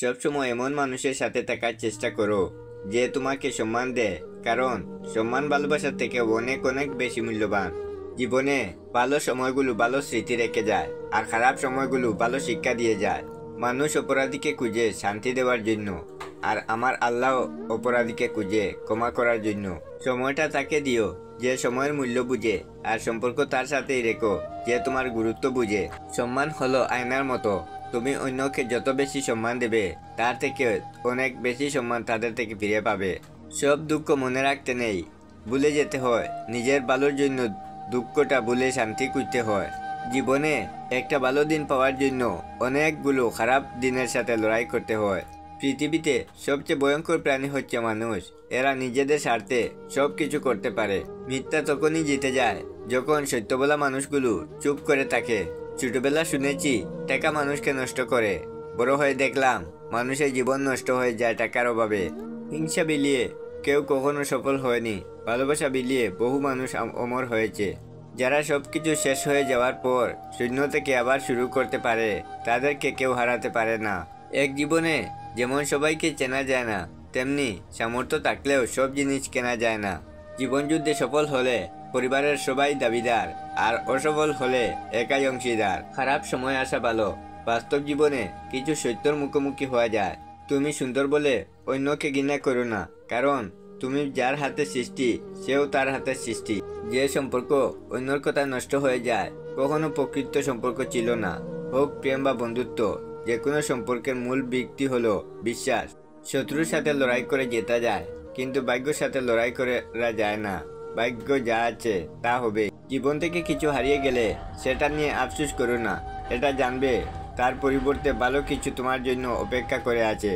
সবসময় এমন মানুষের সাথে থাকার চেষ্টা করো যে তোমাকে সম্মান দেয়, কারণ সম্মান ভালোবাসার থেকে অনেক অনেক বেশি মূল্যবান। জীবনে ভালো সময়গুলো ভালো স্মৃতি রেখে যায়, আর খারাপ সময়গুলো ভালো শিক্ষা দিয়ে যায়। মানুষ অপরাধীকে খুঁজে শান্তি দেওয়ার জন্য, আর আমার আল্লাহ অপরাধীকে খুঁজে ক্ষমা করার জন্য। সময়টা তাকে দিও যে সময়ের মূল্য বুঝে, আর সম্পর্ক তার সাথেই রেখো যে তোমার গুরুত্ব বুঝে। সম্মান হলো আয়নার মতো, তুমি অন্যকে যত বেশি সম্মান দেবে তার থেকে অনেক বেশি সম্মান তাদের থেকে ফিরে পাবে। সব দুঃখ মনে রাখতে নেই, ভুলে যেতে হয়। নিজের ভালোর জন্য দুঃখটা ভুলে শান্তি খুঁজতে হয়। জীবনে একটা ভালো দিন পাওয়ার জন্য অনেকগুলো খারাপ দিনের সাথে লড়াই করতে হয়। পৃথিবীতে সবচেয়ে ভয়ঙ্কর প্রাণী হচ্ছে মানুষ। এরা নিজেদের স্বার্থে সব কিছু করতে পারে। মিথ্যা তখনই জিতে যায় যখন সত্য বলা মানুষগুলো চুপ করে থাকে। ছোটবেলা শুনেছি টাকা মানুষকে নষ্ট করে, বড় হয়ে দেখলাম মানুষের জীবন নষ্ট হয়ে যায় টাকার অভাবে। হিংসা বিলিয়ে কেউ কখনো সফল হয়নি, ভালোবাসা বিলিয়ে বহু মানুষ অমর হয়েছে। যারা সবকিছু শেষ হয়ে যাওয়ার পর শূন্য থেকে আবার শুরু করতে পারে, তাদেরকে কেউ হারাতে পারে না। এক জীবনে যেমন সবাইকে চেনা যায় না, তেমনি সামর্থ্য থাকলেও সব জিনিস কেনা যায় না। জীবন যুদ্ধে সফল হলে পরিবারের সবাই দাবিদার, আর অসফল হলে একাই অংশীদার। খারাপ সময় আসা ভালো, বাস্তব জীবনে কিছু সত্যর মুখোমুখি হওয়া যায়। তুমি সুন্দর বলে অন্যকে ঘৃণা করো না, কারণ তুমি যার হাতে সৃষ্টি সেও তার হাতে সৃষ্টি। যে সম্পর্ক অন্যর কথা নষ্ট হয়ে যায় কখনো প্রকৃত সম্পর্ক ছিল না। হোক প্রেম বা বন্ধুত্ব, যে কোনো সম্পর্কের মূল ভিত্তি হলো বিশ্বাস। শত্রুর সাথে লড়াই করে জেতা যায়, কিন্তু ভাগ্যের সাথে লড়াই করা যায় না। ভাগ্য যা আছে তা হবে। জীবন থেকে কিছু হারিয়ে গেলে সেটা নিয়ে আফসোস করো না, এটা জানবে তার পরিবর্তে ভালো কিছু তোমার জন্য অপেক্ষা করে আছে।